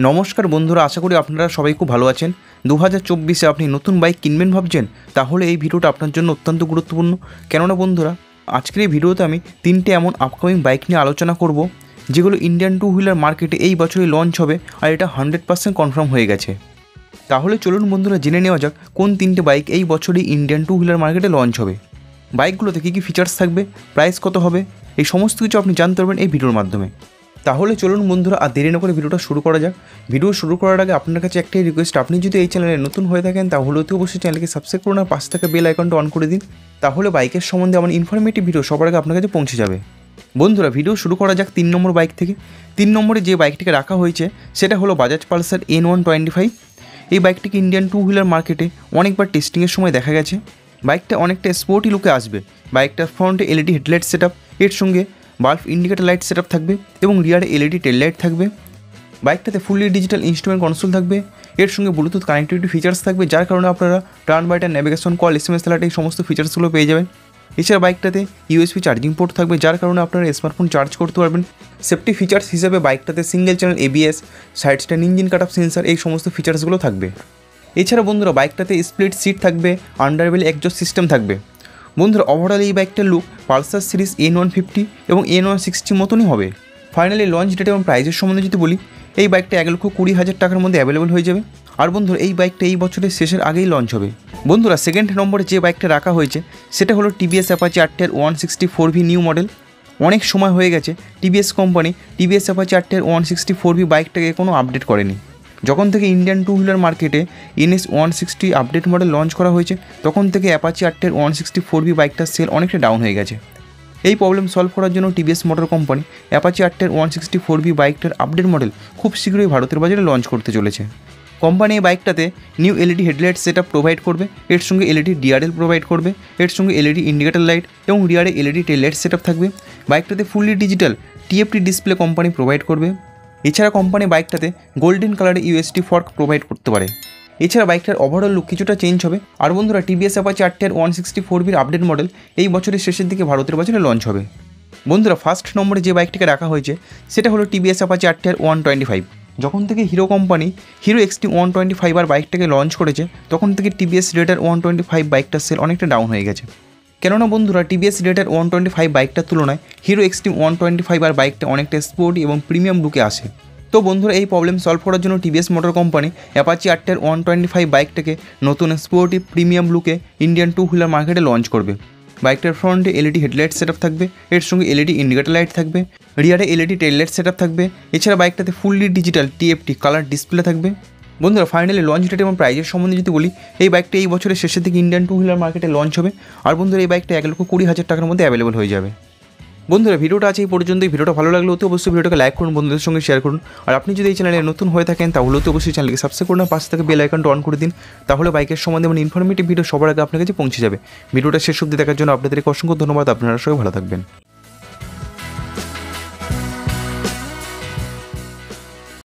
নমস্কার বন্ধুরা, আশা করি আপনারা সবাই খুব ভালো আছেন। 2024-এ আপনি নতুন বাইক কিনবেন ভাবছেন, তাহলে এই ভিডিওটা আপনার জন্য অত্যন্ত গুরুত্বপূর্ণ। কেননা বন্ধুরা, আজকের এই ভিডিওতে আমি 3টে এমন আপকামিং বাইক নিয়ে আলোচনা করব যেগুলো ইন্ডিয়ান টু হুইলার মার্কেটে এই বছরই লঞ্চ হবে, আর এটা 100% কনফার্ম হয়ে গেছে। তাহলে চলুন বন্ধুরা, জেনে নেওয়া যাক কোন 3টে বাইক এই বছরই ইন্ডিয়ান টু হুইলার মার্কেটে লঞ্চ হবে, বাইকগুলোতে কী কী ফিচার্স থাকবে, প্রাইস কত হবে, এই সমস্ত কিছু আপনি জানতে পারবেন এই ভিডিওর মাধ্যমে। তাহলে চলুন বন্ধুরা, আর দেরি না করে ভিডিওটা শুরু করা যাক। ভিডিও শুরু করার আগে আপনার কাছে একটাই রিকোয়েস্ট, আপনি যদি এই চ্যানেলে নতুন হয়ে থাকেন তাহলে অতি অবশ্যই চ্যানেলকে সাবস্ক্রাইব করুন আর পাশে থাকা বেল আইকনটা অন করে দিন। তাহলে বাইকের সম্বন্ধে আমার ইনফরমেটিভ ভিডিও সবার আগে আপনার কাছে পৌঁছে যাবে। বন্ধুরা, ভিডিও শুরু করা যাক 3 নম্বর বাইক থেকে। 3 নম্বরে যে বাইকটিকে রাখা হয়েছে সেটা হলো বাজাজ পালসার N125। এই বাইকটিকে ইন্ডিয়ান টু হুইলার মার্কেটে অনেকবার টেস্টিংয়ের সময় দেখা গেছে। বাইকটা অনেকটা স্পোর্টি লুকে আসবে। বাইকটার ফ্রন্টে এলইডি হেডলাইট সেট আপ, এর সঙ্গে bulb indicator light set up থাকবে এবং রিয়ারে এলইডি টেল লাইট থাকবে। বাইকটাতে ফুললি ডিজিটাল ইনস্ট্রুমেন্ট কনসোল থাকবে, এর সঙ্গে ব্লুটুথ কানেক্টিভিটি ফিচার্স থাকবে, যার কারণে আপনারা turn by turn navigation, call, SMS alert এই সমস্ত ফিচার্সগুলো পেয়ে যাবেন। এছাড়া বাইকটাতে ইউএসবি চার্জিং পোর্ট থাকবে, যার কারণে আপনারা স্মার্টফোন চার্জ করতে পারবেন। সেফটি ফিচার্স হিসেবে বাইকটাতে single channel ABS, side stand engine cut off sensor এই সমস্ত ফিচার্সগুলো থাকবে। এছাড়া বন্ধুরা, বাইকটাতে স্প্লিট সিট থাকবে, আন্ডারবেল এক্সজস্ট সিস্টেম থাকবে। বন্ধুরা, ওভারঅল এই বাইকটার লুক পালসার সিরিজ N150 এবং N160 মতনই হবে। ফাইনালি লঞ্চ ডেট এবং প্রাইসের সম্বন্ধে যদি বলি, এই বাইকটা 1,20,000 টাকার মধ্যে অ্যাভেলেবল হয়ে যাবে। আর বন্ধুরা, এই বাইকটা এই বছরের শেষের আগেই লঞ্চ হবে। বন্ধুরা, সেকেন্ড নম্বরে যে বাইকটা রাখা হয়েছে সেটা হলো TVS Apache RTR 164V new model. অনেক সময় হয়ে গেছে TVS company TVS Apache RTR 164V বাইকটাকে কোনো আপডেট করেনি। যখন থেকে ইন্ডিয়ান টু হুইলার মার্কেটে NS 160 আপডেট মডেল লঞ্চ করা হয়েছে, তখন থেকে অ্যাপাচি RTR 164V বাইকটার সেল অনেকটা ডাউন হয়ে গেছে। এই প্রবলেম সলভ করার জন্য TVS motor company Apache RTR 164V বাইকটার আপডেট মডেল খুব শীঘ্রই ভারতের বাজারে লঞ্চ করতে চলেছে। কোম্পানি এই বাইকটাতে new LED headlight set up provide করবে, এর সঙ্গে এলইডি DRL প্রোভাইড করবে, এর সঙ্গে এলইডি ইন্ডিকেটর লাইট এবং রিয়ারে LED tail light set up থাকবে। বাইকটাতে fully digital TFT display company provide করবে। এছাড়া কোম্পানি বাইকটাতে গোল্ডেন কালারে USD ফর্ক প্রোভাইড করতে পারে। এছাড়া বাইকটার ওভারঅল লুক কিছুটা চেঞ্জ হবে। আর বন্ধুরা, TVS Apache RTR 164Vর আপডেট মডেল এই বছরের শেষের দিকে ভারতের বাজারে লঞ্চ হবে। বন্ধুরা, ফার্স্ট নম্বরে যে বাইকটিকে রাখা হয়েছে সেটা হলো TVS Apache RTR 125। যখন থেকে হিরো কোম্পানি হিরো XT 125 আর বাইকটাকে লঞ্চ করেছে, তখন থেকে TVS Raider 125 বাইকটার সেল অনেকটা ডাউন হয়ে গেছে। কেননা বন্ধুরা, TVS Raider 125 বাইকটার তুলনায় হিরো XT 125 আর বাইকটা অনেকটা স্পোর্টি এবং প্রিমিয়াম লুকে আসে। তো বন্ধুরা, এই প্রবলেম সলভ করার জন্য TVS motor company Apache RTR 125 বাইকটাকে নতুন স্পোর্টি প্রিমিয়াম লুকে ইন্ডিয়ান টু হুইলার মার্কেটে লঞ্চ করবে। বাইকটার ফ্রন্টে এলইডি হেডলাইট সেট আপ থাকবে, এর সঙ্গে এলইডি ইন্ডিকেটর লাইট থাকবে, রিয়ারে LED tail light set up থাকবে। এছাড়া বাইকটাতে fully digital TFT colour display থাকবে। বন্ধুরা, ফাইনালি লঞ্চ ডেট এবং প্রাইসের সম্বন্ধে যদি বলি, এই বাইকটা এই বছরের শেষের দিকে ইন্ডিয়ান টু হুইলার মার্কেটে লঞ্চ হবে। আর বন্ধুরা, এই বাইকটা 1,20,000 টাকার মধ্যে অ্যাভেলেবল হয়ে যাবে। বন্ধুরা, ভিডিওটা আছে এই পর্যন্ত। এই ভিডিওটা ভালো লাগলে অতি অবশ্যই ভিডিওটাকে লাইক করুন, বন্ধুদের সঙ্গে শেয়ার করুন। আর আপনি যদি এই চ্যানেলে নতুন হয়ে থাকেন তাহলে অতি অবশ্যই চ্যানেলকে সাবস্ক্রাইব করুন, পাশে থেকে বেল আইকনটা অন করে দিন। তাহলে বাইকের সম্বন্ধে মানে ইনফরমেটিভ ভিডিও সবার আগে আপনার কাছে পৌঁছে যাবে। ভিডিওটা শেষ অবধি দেখার জন্য আপনাদেরকে অসংখ্য ধন্যবাদ। আপনারা সবাই ভালো থাকবেন।